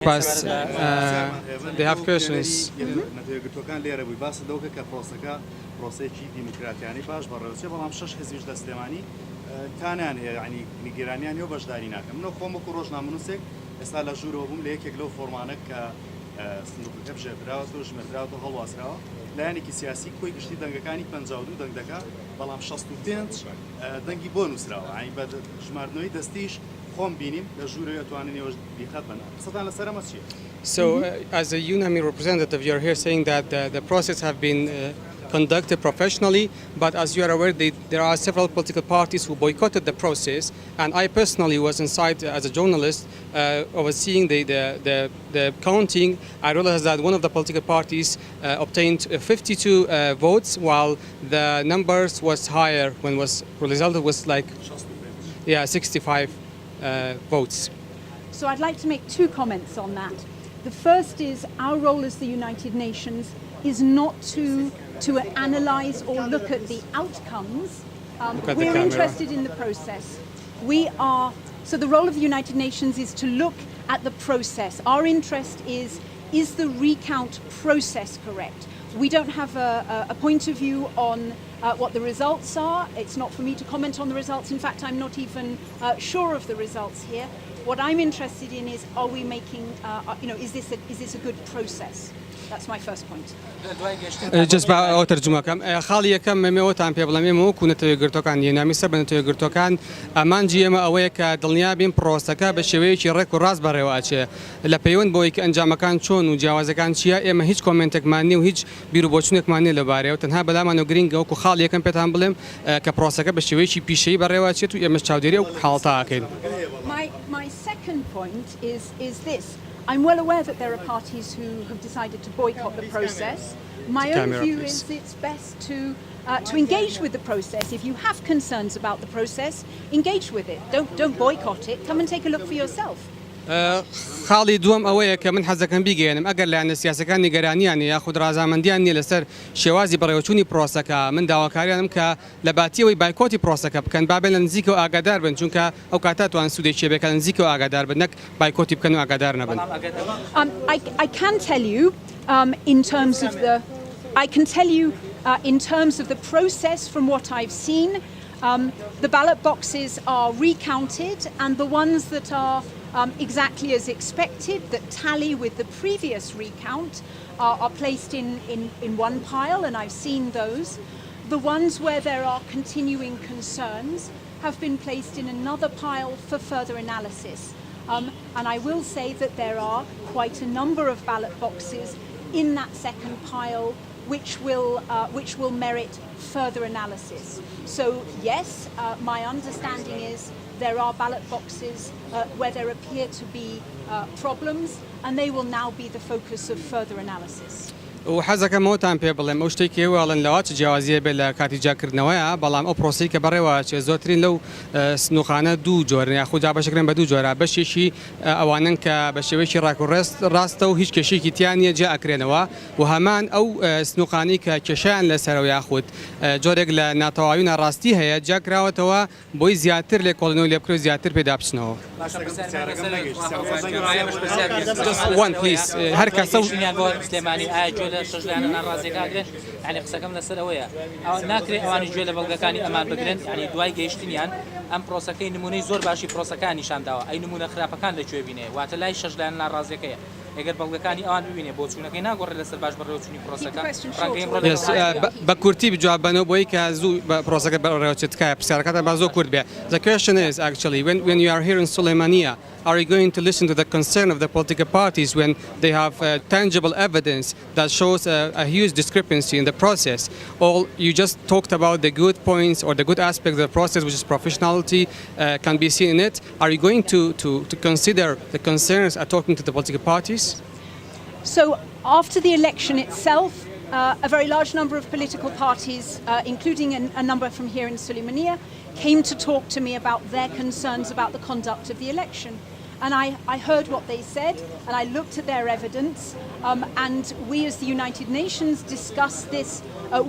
pass. They have questions. پرۆسەیەکی دیموکراتیانی باش بەڕێوەچێ بەڵام 6 حزبیش لە سلێمانی تانیان هەیە یعنی نیگەرانیان و بەشداری ناکەم منە خۆم وەکو ڕۆژنامەنووسێک ئێستا لە ژوورەوە بووم لە یەکێک لەو فۆرمانە کە سندوقەکە بژێردراوە ژمێردراوەتەوە هەڵواسراوە لایەنێکی سیاسی کۆی گشتی دەنگەکانی 52 دەنگ دەکات بەڵام 65 دەنگی بۆ نووسراوە ئاین بە ژماردنەوەی دەستیش خۆم بینیم لە ژوورەوە ئەتوانن بیخەت بن قسەتان لەسەر ئەمە چییە؟ So, as a UNAMI representative, you're here saying that the process have been conducted professionally, but as you are aware, there are several political parties who boycotted the process, and I personally was inside as a journalist overseeing the counting. I realized that one of the political parties obtained 52 votes, while the numbers was higher when the result was like 65 votes. So I'd like to make 2 comments on that. The first is our role as the United Nations is not to analyse or look at the outcomes. We're interested in the process. So the role of the United Nations is to look at the process. Our interest is the recount process correct? We don't have a point of view on what the results are. It's not for me to comment on the results. In fact, I'm not even sure of the results here. What I'm interested in is, are we making, is this a good process? That's my first point. Just با ترجمه کم خالی یکم میوتان پیبلمی مو کنت گرتوکان یعنی سبب نت گرتوکان امان جیم اوه که دنیا بین پروسکا به شوی چی رک و راز برای واچه لپیون بوی که انجام کان چون و جواز کان چیا اما هیچ کومنت مانی و هیچ بیرو بوچنک مانی لباره و تنها بلا منو گرینگ و خالی یکم پیتام بلم که پروسکا به شوی چی پیشی برای واچه تو امش چاودری و حالتا اکید. My second point is this. I'm well aware that there are parties who have decided to boycott the process. My own view is it's best to engage with the process. If you have concerns about the process, engage with it. Don't boycott it. Come and take a look for yourself. خالی دوم اوه که من حزکم بیگیم اگر لعنت سیاستکان نگرانیان یا خود رازمندیان نیل سر شوازی برایوتونی پروسکا من داواکاریانم که لباتی و بایکوتی پروسکا بکن بابل نزیک و آگادار بن چون که اوقاتات وان سودی چه بکن نزیک و آگادار بن نک بایکوتی بکن و آگادار نبن. I can tell you in terms of the process from what I've seen, the ballot boxes are recounted and the ones that are exactly as expected, that tally with the previous recount, are placed in one pile, and I've seen those. The ones where there are continuing concerns have been placed in another pile for further analysis. And I will say that there are quite a number of ballot boxes in that second pile which will merit further analysis. So yes, my understanding is there are ballot boxes where there appear to be problems, and they will now be the focus of further analysis. وحزك موتان بيبلم وشتكي والله لوات جوازيه بلا كاتي جاكر نوايا بلام او بروسي كبروا زوترين لو سنوخانه دو جور ياخذ جاب شكرن بدو جورا باش شي اوانن ك باش وشي راكو راستو هيش كشي كيتيانيه جاء كرنوا وهمان او سنوخاني كشان لسرو ياخذ جورق لناتواينا راستي هي جاكراوتوا بوي زياتر لكولنو لبكرو زياتر بدابشنو just one please هركا سو سليماني شجلان ناڕازی کاگرن يعني قسەکەم لەسەر ئەوەیە ناکرێت ئەوانی گوێ لە بەڵگەکانی ئەمان بگرن يعني دوای گەیشتنیان ئەم پرۆسەکەی نمونەی زۆر باشی پرۆسەکانیشان داوە ئەی نمونە خراپەکان لەکوێ بینێ واتە لای شەژلان ناڕازیەکەیە ئەگەر بەڵگەکانی ئەوان ببینێ بۆ چوونەکەی ناگۆڕێت لەسەر باش بەڕێوەچوونی پرۆسەکە بە کورتی بجوابانەوە بۆی کە زوو پرۆسەکە بەڕێوەچێت تکایە پرسیارەکەتە با زۆر کورت بێ. The question is actually when you are here in Sulaymania, are you going to listen to the concern of the political parties when they have tangible evidence that shows a huge discrepancy in the process? Or you just talked about the good points or the good aspect of the process, which is professionality, can be seen in it. Are you going to consider the concerns at talking to the political parties? So after the election itself, a very large number of political parties, including a number from here in Sulaymania, came to talk to me about their concerns about the conduct of the election. And I heard what they said, and I looked at their evidence, and we as the United Nations discussed this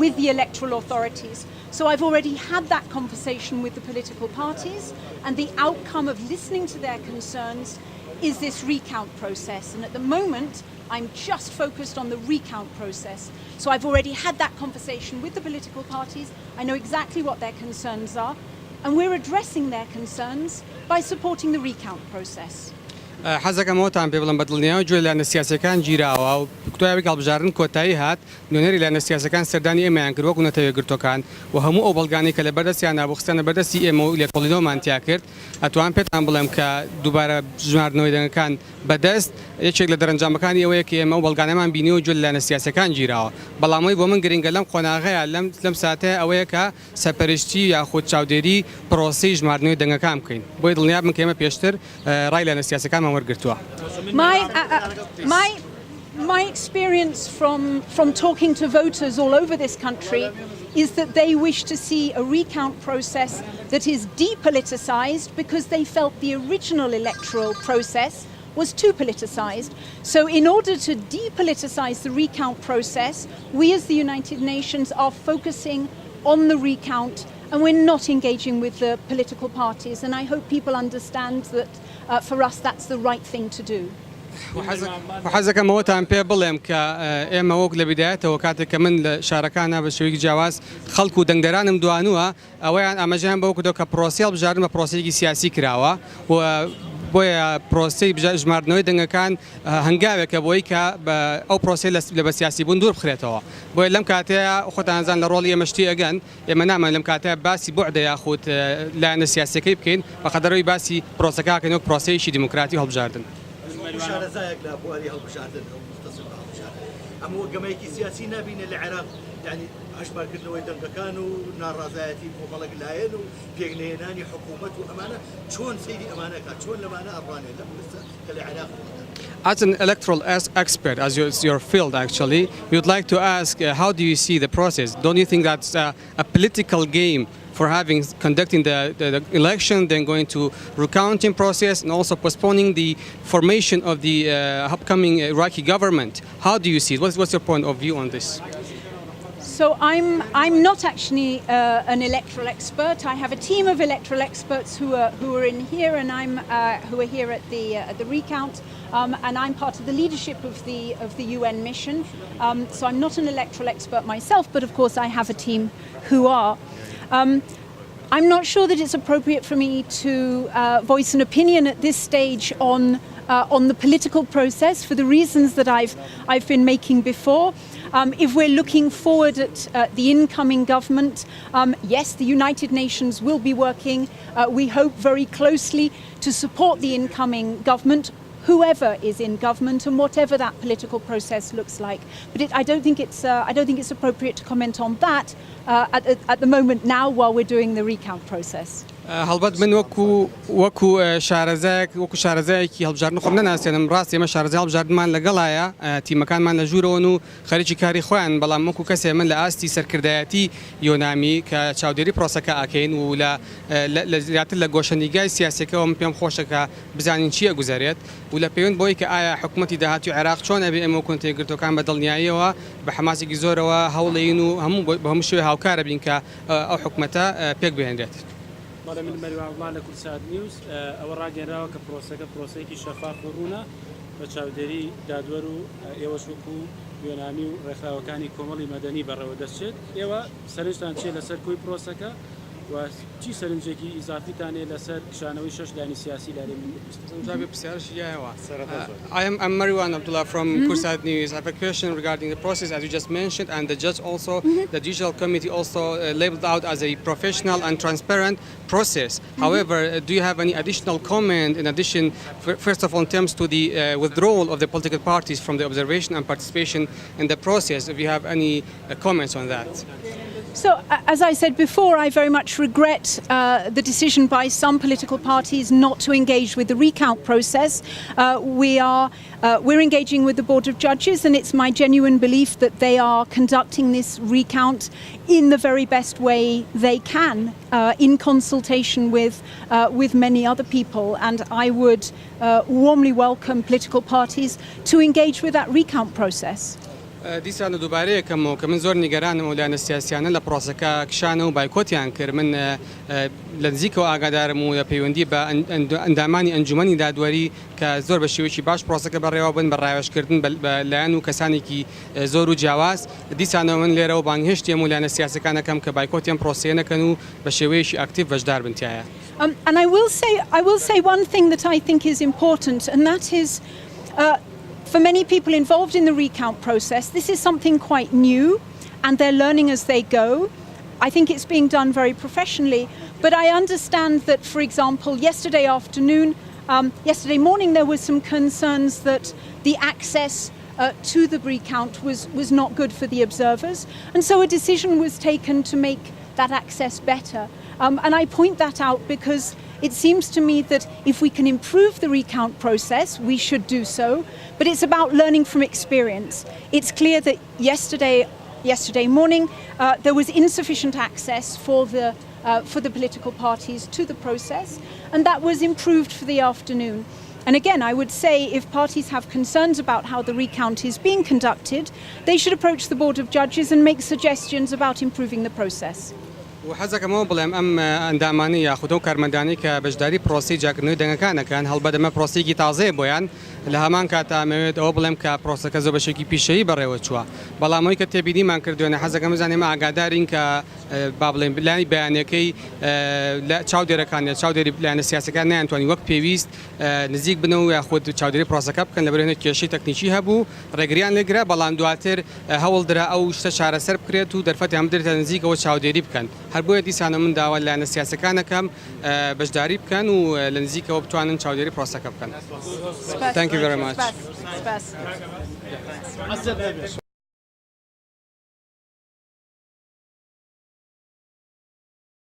with the electoral authorities. So I've already had that conversation with the political parties, and the outcome of listening to their concerns is this recount process. And at the moment, I'm just focused on the recount process. So I've already had that conversation with the political parties. I know exactly what their concerns are. And we're addressing their concerns by supporting the recount process. حەزەکەم ئەوتان پێ بڵم بەدڵنیاوە گوێ لە نەسیاسەکان گیراوە و کتۆیاوی هەڵبژاردن کۆتایی هات نوێنەری لە نەسیاسەکان سەردانی ئێمەیان کرد وەکو نەتەوەیەگرتوەکان و هەموو ئەو بەڵگانی کە لە بەردەستیان نابوو خستانە بەردەستی ئێمە و لێکۆڵینەوەمان تیا کرد ئەتوان پێتان بڵێم کە دووبارە ژمارنەوەی دەنگەکان بەدەست یەکێک لە دەرەنجامەکانی ئەوەیە کە ئێمە و بەڵگانەمان بینیوە گوێ لە نەسیاسەکان گیراوە بەڵامەوەی بۆ من گرنگە لەم قۆناغەیە لەم ساتەیە ئەوەیە کە سەرپەرشتی یاخود چاودێری پرۆسەی ژمارنەوەی دەنگەکان بکەین بۆی دڵنیا بن کە ئێمە پێشتر ڕای لە نەسیاسەکانمان وەرگرتووە. My experience from talking to voters all over this country is that they wish to see a recount process that is depoliticized because they felt the original electoral process was too politicized. So in order to depoliticize the recount process, we as the United Nations are focusing on the recount and we're not engaging with the political parties. And I hope people understand that for us that's the right thing to do. وحەزەکەم ئەوەتان پێ بڵێم کە ئێمە وەک لە بیدایەتەوە کاتێک کە من لە شارەکانە بە شێوەیەکی جیاواز خەڵک و دەنگدەرانم دوانووە ئەوەیان ئاماژەیان بەوە کردەوە کە پرۆسە هەڵبژاردن بە پرۆسەیەکی سیاسی کراوە و بۆیە پرۆسەی ژمارنەوەی دەنگەکان هەنگاوێکە بۆی کە ئەو پرۆسەی لە بە سیاسی بوون دوور بخرێتەوە بۆیە لەم کاتەیە خۆتانزان لە ڕۆڵی ئێمەشتی ئەگەن ئێمە نامان لەم کاتەیە باسی بوعدە یاخود لایەنە سیاسیەکەی بکەین بەقەدەرەوەی باسی پرۆسەکەکەین وەک پرۆسەیەکی دیموکراتی هەڵبژاردن. شارەزایەک لە بواری هەڵبژاردن ئەو مختصر بە هەڵبژاردن ئەمە گەمەیەکی سیاسی نابینە لە عێراق یعنی هەشبارکردنەوەی دەنگەکان و ناڕازایەتی کۆمەڵک لایەن و پێگنهێنانی حکوومەت و ئەمانە چۆن سەیری ئەمانەکە چۆن لەمانە ئەڕوانێت لە پرسە کە لە عێراق. As an electoral expert, as your field actually, we would like to ask, how do you see the process? Don't you think that's a political game for conducting the election, then going to recounting process, and also postponing the formation of the upcoming Iraqi government? How do you see it? What's your point of view on this? So I'm not actually an electoral expert. I have a team of electoral experts who are in here, and who are here at the recount, and I'm part of the leadership of the UN mission. So I'm not an electoral expert myself, but of course I have a team who are. I'm not sure that it's appropriate for me to voice an opinion at this stage on the political process for the reasons that I've been making before. If we're looking forward at the incoming government, yes, the United Nations will be working, we hope, very closely to support the incoming government, whoever is in government and whatever that political process looks like. But I don't think it's appropriate to comment on that at the moment now while we're doing the recount process. هەڵبەت من وەکو شارەزایەکی هەڵبژاردن خۆم نەناسێنم ڕاستی ئێمە شارەزای هەڵبژاردنمان لەگەڵایە تیمەکانمان لە ژوورەوەن و خەریکی کاری خۆیان بەڵام وەکو کەسێ من لە ئاستی سەرکردایەتی یۆنامی کە چاودێری پرۆسەکە ئاکەین و لە زیاتر لە گۆشەنیگای سیاسەکەەوە من پێم خۆشەکە بزانین چییە گوزارێت و لە پەیوەند بۆی کە ئایا حکوومەتی داهاتی و عێراق چۆن ئەبێ ئێمە وەکو تێگرتوەکان بە دڵنیاییەوە بە حماسێکی زۆرەوە هەوڵین و هەموو شوێ هاوکارە بین کە ئەو حکوومەتە پێک بهێنرێت. بەڵێ من مەریوان لە کورسات نیوز ئەوە ڕاگەنراوە کە پرۆسەیەکی شەفاف و ڕوونە بە چاودێری دادوەر و ئێوەش وەکو یۆنامی و ڕێکخراوەکانی کۆمەڵی مەدەنی بەڕێوە دەچێت ئێوە سەرنجتان چێ لەسەر کۆی پرۆسەکە و چی سەرنجێکی ئیزافیتانێ لەسەر کشانەوەی شەش لانی سیاسی لارێ من I'm Mariwan Abdullah from Kursat News. I have a question regarding the process as you just mentioned, and the judge also, the judicial committee also labeled out as a professional and transparent process. However, do you have any additional comment in addition, first of all, in terms to the withdrawal of the political parties from the observation and participation in the process? If you have any comments on that? So, as I said before, I very much regret the decision by some political parties not to engage with the recount process. We're engaging with the Board of Judges, and it's my genuine belief that they are conducting this recount in the very best way they can, in consultation with many other people. And I would warmly welcome political parties to engage with that recount process. دیسانە دووبارەیەکەمەوە کە من زۆر نیگەرانم لایەنە سیاسیانە لە پرۆسەکە کشانە و بایکۆتیان کرد من لە نزیکەوە ئاگادارم و لە پەیوەندی بە ئەندامانی ئەنجومەنی دادوەری کە زۆر بە شێوەیەکی باش پرۆسەکە بەڕێوە بن بە ڕایۆشکردن لایەن و کەسانێکی زۆر و جیاواز دیسانەوە من لێرەوە بانگهێشتیم و لایەنە سیاسەکانەکەم کە بایکۆتیان پرۆسەیە نەکەن و بە شێوەیەکی ئاکتیڤ بەشدار بن تایە. And I will say one thing that I think is important, and that is for many people involved in the recount process, this is something quite new and they're learning as they go. I think it's being done very professionally, but I understand that, for example, yesterday morning there were some concerns that the access to the recount was not good for the observers, and so a decision was taken to make that access better. And I point that out because it seems to me that if we can improve the recount process, we should do so, but it's about learning from experience. It's clear that yesterday morning there was insufficient access for the political parties to the process, and that was improved for the afternoon. And again, I would say if parties have concerns about how the recount is being conducted, they should approach the Board of Judges and make suggestions about improving the process. وحەزەکەمەوە بڵێم ئەم ئەندامانی یاخودە و کارمەندانی کە بەشداری پرۆسی جاکردنەوەی دەنگەکانەکەن هەڵبەدەمە پرۆسێکی تازەیە بۆیان لە هەمان کاتامەوێت ئەوە بڵێم کە پرۆسەکە زۆر بەشێکی پیشەیی بەڕێوە چووە بەڵامەوەی کە تێبینیمان کردوێنە حەزەکەم بزانێمە ئاگادارین کە با بڵێن بلانی بەیانەکەی لە چاودێرەکان چاودێری لایەنە سیاسەکان نەیانتوانی وەک پێویست نزیک بنەوە یاخود چاودێری پرۆسەکە بکەن لەبەرێنە کێشەی تەکنیکی هەبوو ڕێگریان لێگرا بەڵام دواتر هەوڵدرا ئەو شتە چارەسەر بکرێت و دەرفەتیان بدرێتە نزیکەوە چاودێری بکەن هەر بۆیە دیسانە من داوا لایەنە سیاسەکانەکەم بەشداری بکەن و لە نزیکەوە بتوانن چاودێری پرۆسەکە بکەن. Thank you very much.